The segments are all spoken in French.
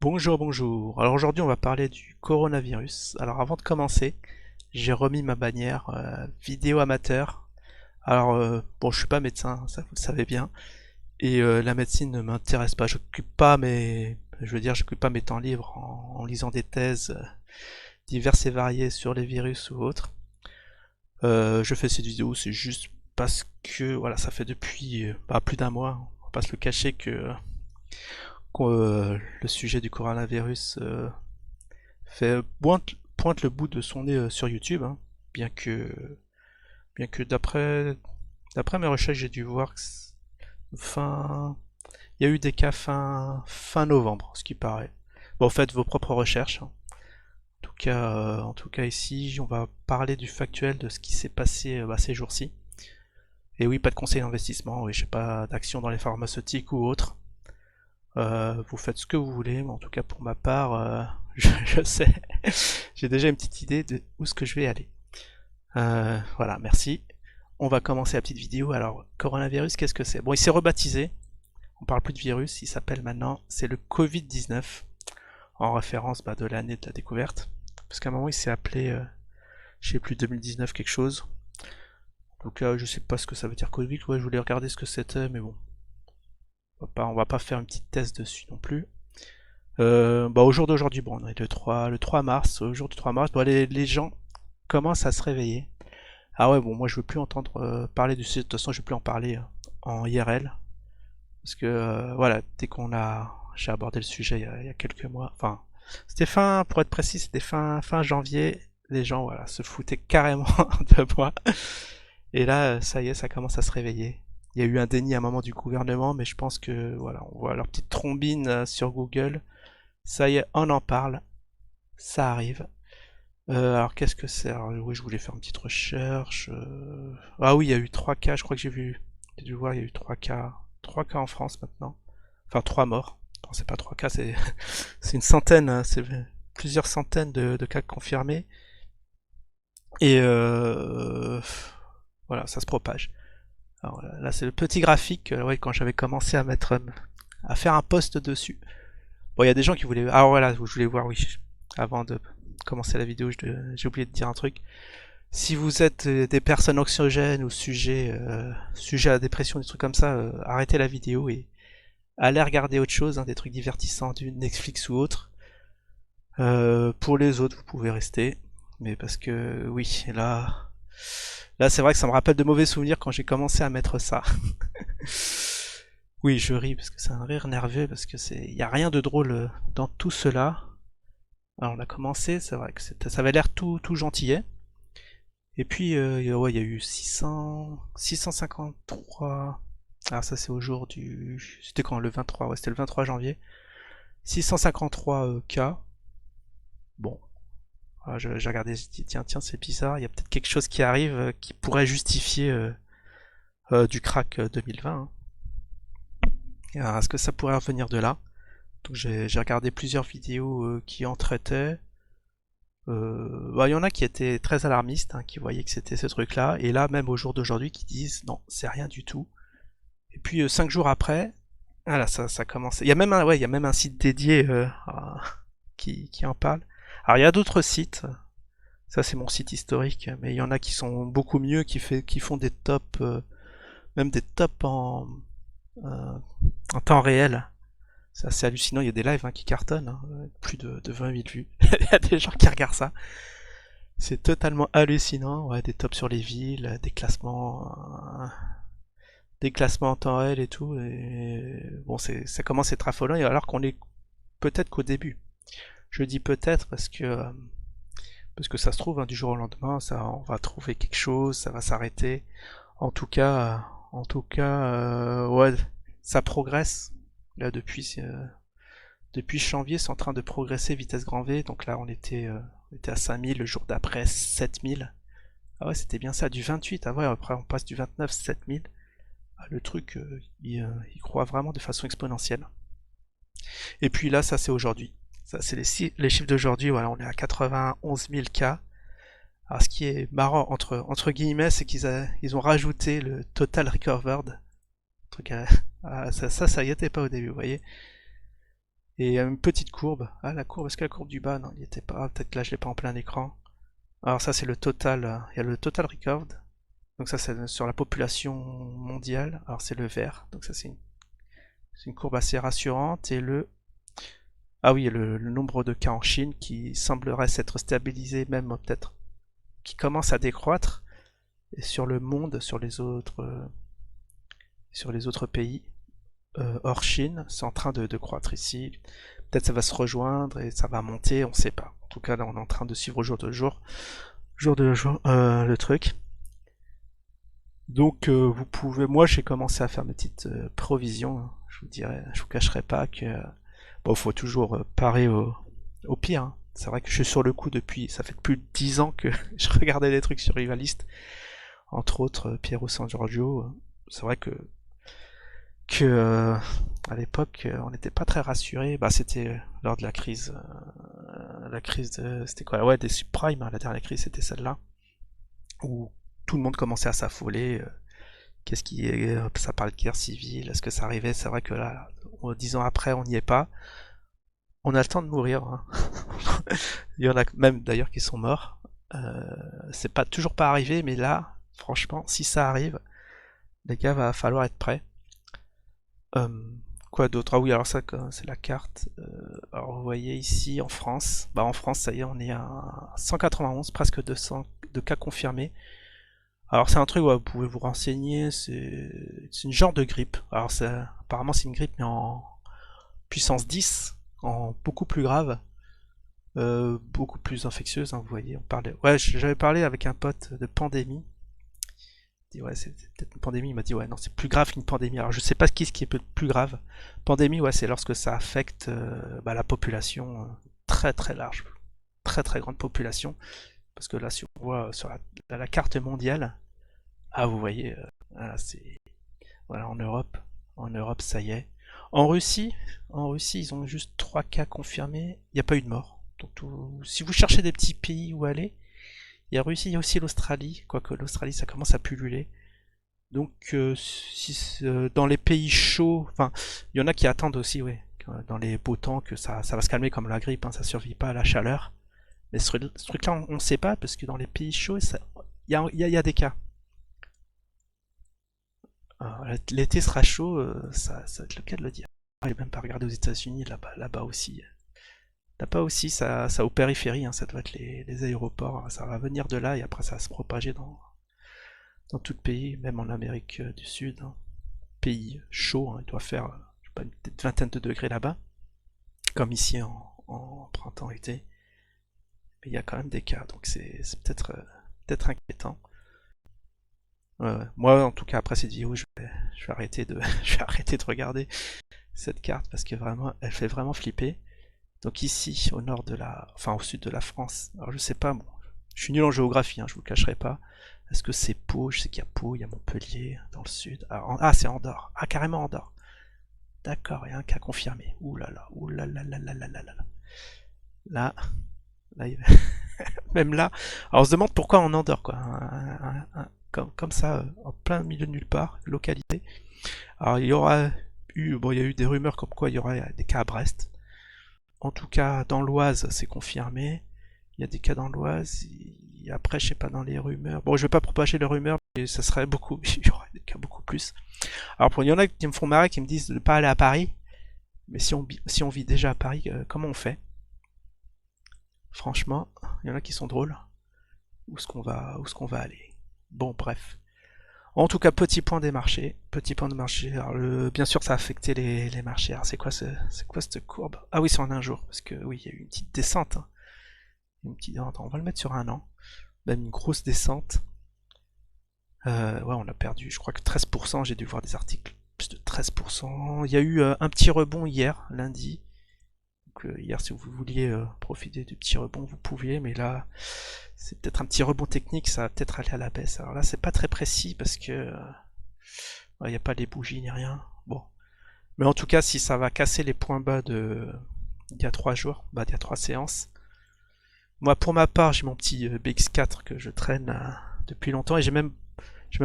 Bonjour, bonjour. Alors aujourd'hui, on va parler du coronavirus. Alors avant de commencer, j'ai remis ma bannière vidéo amateur. Alors bon, je suis pas médecin, ça vous le savez bien, et la médecine ne m'intéresse pas. J'occupe pas mes temps libres en lisant des thèses diverses et variées sur les virus ou autres. Je fais cette vidéo, c'est juste parce que voilà, ça fait depuis plus d'un mois. On va pas se le cacher que le sujet du coronavirus pointe le bout de son nez sur YouTube, hein, bien que, bien que d'après mes recherches, j'ai dû voir que fin, il y a eu des cas fin novembre, ce qui paraît. Bon, faites vos propres recherches, hein. En tout cas ici, on va parler du factuel de ce qui s'est passé ces jours-ci. Et oui, pas de conseil d'investissement, oui, je sais pas d'action dans les pharmaceutiques ou autres. Vous faites ce que vous voulez, mais en tout cas pour ma part, je sais, j'ai déjà une petite idée de où ce que je vais aller. Voilà, merci. On va commencer la petite vidéo. Alors, coronavirus, qu'est-ce que c'est? Bon, il s'est rebaptisé. On parle plus de virus, il s'appelle maintenant, c'est le Covid-19, en référence de l'année de la découverte. Parce qu'à un moment, il s'est appelé, je sais plus, 2019 quelque chose. Donc là, je sais pas ce que ça veut dire Covid. Ouais, je voulais regarder ce que c'était, mais bon, on va pas faire une petite thèse dessus non plus. Au jour d'aujourd'hui, bon, on est le 3 mars. Au jour du 3 mars, bon, les gens commencent à se réveiller. Ah ouais, bon, moi je veux plus entendre parler du sujet, de toute façon je veux plus en parler en IRL. Parce que voilà, j'ai abordé le sujet il y a quelques mois. Enfin, c'était pour être précis, c'était fin janvier. Les gens, voilà, se foutaient carrément de moi. Et là, ça y est, ça commence à se réveiller. Il y a eu un déni à un moment du gouvernement, mais je pense que, voilà, on voit leur petite trombine sur Google. Ça y est, on en parle. Ça arrive. Alors qu'est-ce que c'est? Alors oui, je voulais faire une petite recherche. Ah oui, il y a eu 3 cas, je crois que j'ai dû voir, il y a eu 3 cas en France maintenant. Enfin 3 morts. Non, c'est pas 3 cas, c'est une centaine, hein, c'est plusieurs centaines de cas confirmés. Et voilà, ça se propage. Alors là, c'est le petit graphique, ouais, quand j'avais commencé à faire un post dessus. Bon, il y a des gens qui voulaient. Alors voilà, je voulais voir, oui, avant de commencer la vidéo, j'ai oublié de dire un truc. Si vous êtes des personnes anxiogènes ou sujets à la dépression, des trucs comme ça, arrêtez la vidéo et allez regarder autre chose, hein, des trucs divertissants, du Netflix ou autre. Pour les autres, vous pouvez rester. Mais parce que oui, là c'est vrai que ça me rappelle de mauvais souvenirs quand j'ai commencé à mettre ça. Oui, je ris parce que c'est un rire nerveux, parce que il y a rien de drôle dans tout cela. Alors on a commencé, c'est vrai que ça avait l'air tout gentillet. Et puis ouais, il y a eu 653. Alors ça c'est au jour du. C'était quand? Le 23, ouais, c'était le 23 janvier. 653 cas. Bon, voilà, j'ai regardé, j'ai dit tiens, c'est bizarre, il y a peut-être quelque chose qui arrive qui pourrait justifier du crack 2020, hein. Alors, est-ce que ça pourrait revenir de là? Donc j'ai regardé plusieurs vidéos qui en traitaient. Il y en a qui étaient très alarmistes, hein, qui voyaient que c'était ce truc-là, et là, même au jour d'aujourd'hui, qui disent non, c'est rien du tout. Et puis 5 jours après, voilà, ça commence. Il y a même un site dédié qui en parle. Alors il y a d'autres sites, ça c'est mon site historique, mais il y en a qui sont beaucoup mieux, qui font des tops, même des tops en temps réel. C'est assez hallucinant, il y a des lives, hein, qui cartonnent, hein, plus de 20 000 vues. Il y a des gens qui regardent ça. C'est totalement hallucinant, ouais, des tops sur les villes, des classements en temps réel et tout. Et bon, ça commence à être affolant, alors qu'on est peut-être qu'au début. Je dis peut-être parce que ça se trouve, hein, du jour au lendemain, on va trouver quelque chose, ça va s'arrêter. En tout cas, ouais, ça progresse. Là, depuis janvier, c'est en train de progresser vitesse grand V. Donc là, on était à 5000, le jour d'après 7000. Ah ouais, c'était bien ça, du 28. Ah ouais, après on passe du 29, 7000. Ah, le truc, il croît vraiment de façon exponentielle. Et puis là, ça c'est aujourd'hui. Ça, c'est les chiffres d'aujourd'hui. Voilà, on est à 91 000 cas. Alors, ce qui est marrant, entre guillemets, c'est ils ont rajouté le total recovered. Truc ça y était pas au début, vous voyez. Et une petite courbe. Ah, la courbe, est-ce que la courbe du bas? Non, il n'y était pas. Ah, peut-être que là, je l'ai pas en plein écran. Alors ça, c'est le total. Il y a le total record. Donc ça, c'est sur la population mondiale. Alors c'est le vert. Donc ça, c'est une courbe assez rassurante. Et le... Ah oui, le nombre de cas en Chine qui semblerait s'être stabilisé, même peut-être, qui commence à décroître. Et sur le monde, sur les autres pays, hors Chine, c'est en train de croître ici. Peut-être ça va se rejoindre et ça va monter, on ne sait pas. En tout cas, là, on est en train de suivre jour de jour, le truc. Donc, vous pouvez. Moi, j'ai commencé à faire mes petites provisions, hein. Je vous cacherai pas que bon, faut toujours parer au pire, hein. C'est vrai que je suis sur le coup depuis. Ça fait plus de 10 ans que je regardais des trucs sur Rivalist, entre autres Piero San Giorgio. C'est vrai que à l'époque, on n'était pas très rassuré. Bah, c'était lors de la crise de, c'était quoi? Ouais, des subprimes, hein. La dernière crise, c'était celle-là, où tout le monde commençait à s'affoler. Qu'est-ce qui est, ça parle de guerre civile, est-ce que ça arrivait? C'est vrai que là, 10 ans après, on n'y est pas. On a le temps de mourir, hein. Il y en a même d'ailleurs qui sont morts. C'est pas toujours pas arrivé, mais là, franchement, si ça arrive, les gars, va falloir être prêts. Euh, Quoi d'autre? Ah oui, alors ça, c'est la carte. Alors vous voyez ici en France, bah en France, ça y est, on est à 191, presque 200 de cas confirmés. Alors c'est un truc où vous pouvez vous renseigner, c'est une genre de grippe. Alors apparemment c'est une grippe mais en puissance 10, en beaucoup plus grave, beaucoup plus infectieuse, hein, vous voyez. Ouais, j'avais parlé avec un pote de pandémie. Il dit ouais, c'est peut-être une pandémie. Il m'a dit ouais, non, c'est plus grave qu'une pandémie. Alors je sais pas ce qui est plus grave. Pandémie, ouais, c'est lorsque ça affecte bah, la population très très large, très très grande population. Parce que là, si on voit sur la carte mondiale, ah vous voyez, voilà, c'est voilà en Europe ça y est. En Russie, ils ont juste 3 cas confirmés. Il n'y a pas eu de mort. Donc si vous cherchez des petits pays où aller, il y a Russie, il y a aussi l'Australie. Quoique l'Australie, ça commence à pulluler. Donc si, dans les pays chauds, enfin, il y en a qui attendent aussi, ouais, dans les beaux temps que ça va se calmer comme la grippe, hein, ça survit pas à la chaleur. Mais ce truc-là, on ne sait pas parce que dans les pays chauds, il y a des cas. L'été sera chaud, ça va être le cas de le dire. J'ai même pas regardé aux États-Unis, là-bas aussi. Là-bas aussi, ça aux périphéries, hein, ça doit être les aéroports, hein, ça va venir de là et après ça va se propager dans tout le pays, même en Amérique du Sud, hein. Pays chaud, hein, il doit faire je sais pas, une petite vingtaine de degrés là-bas, comme ici en printemps-été. Mais il y a quand même des cas, donc c'est peut-être inquiétant. Ouais, ouais. Moi, en tout cas, après cette vidéo, je vais arrêter je vais arrêter de regarder cette carte parce que vraiment, elle fait vraiment flipper. Donc ici, au nord de enfin au sud de la France. Alors je sais pas, bon, je suis nul en géographie, hein, je vous le cacherai pas. Est-ce que c'est Pau? Je sais qu'il y a Pau, il y a Montpellier dans le sud. Ah, c'est Andorre. Ah, carrément Andorre. D'accord, il y a un cas confirmé. Ouh là là, ouh là là là là là là là. Là, là, même là, alors on se demande pourquoi en Andorre, quoi. Comme ça, en plein milieu de nulle part, localité. Alors il y a eu des rumeurs comme quoi il y aurait des cas à Brest. En tout cas, dans l'Oise, c'est confirmé. Il y a des cas dans l'Oise. Après, je sais pas, dans les rumeurs. Bon, je vais pas propager les rumeurs, mais ça serait beaucoup. Il y aurait des cas beaucoup plus. Alors, il y en a qui me font marrer, qui me disent de ne pas aller à Paris. Mais si on vit déjà à Paris, comment on fait? Franchement, il y en a qui sont drôles. Où est-ce qu'on va aller? Bon, bref. En tout cas, petit point des marchés. Petit point de marché. Alors, bien sûr, ça a affecté les marchés. Alors, c'est quoi cette courbe? Ah oui, c'est en un jour. Parce que oui, il y a eu une petite descente, hein. On va le mettre sur un an. Même une grosse descente. Ouais, on a perdu, je crois que 13%. J'ai dû voir des articles. Plus de 13%. Il y a eu un petit rebond hier, lundi. Donc, hier, si vous vouliez profiter du petit rebond, vous pouviez. Mais là, c'est peut-être un petit rebond technique. Ça va peut-être aller à la baisse. Alors là, c'est pas très précis parce que il n'y a pas les bougies ni rien. Bon. Mais en tout cas, si ça va casser les points bas d'il y a 3 jours, bah, d'il y a 3 séances. Moi, pour ma part, j'ai mon petit BX4 que je traîne depuis longtemps et j'ai même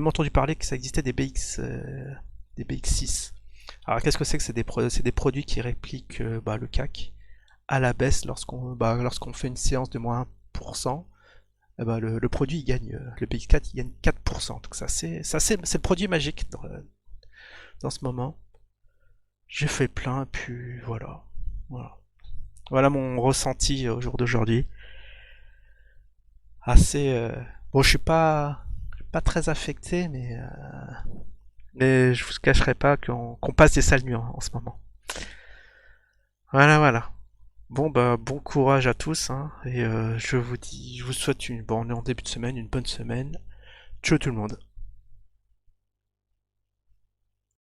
entendu parler que ça existait des BX6. Alors qu'est-ce que c'est que c'est des produits qui répliquent le CAC à la baisse lorsqu'on fait une séance de moins 1%. Le produit il gagne, le BX4 il gagne 4%. Donc c'est le produit magique dans ce moment. J'ai fait plein, puis voilà. Voilà, voilà mon ressenti au jour d'aujourd'hui. Assez. Bon, je suis pas très affecté, mais je vous cacherai pas qu'on passe des sales nuits en ce moment. Voilà, voilà. Bon, bah, bon courage à tous, hein, et je vous souhaite on est en début de semaine, une bonne semaine. Ciao tout le monde.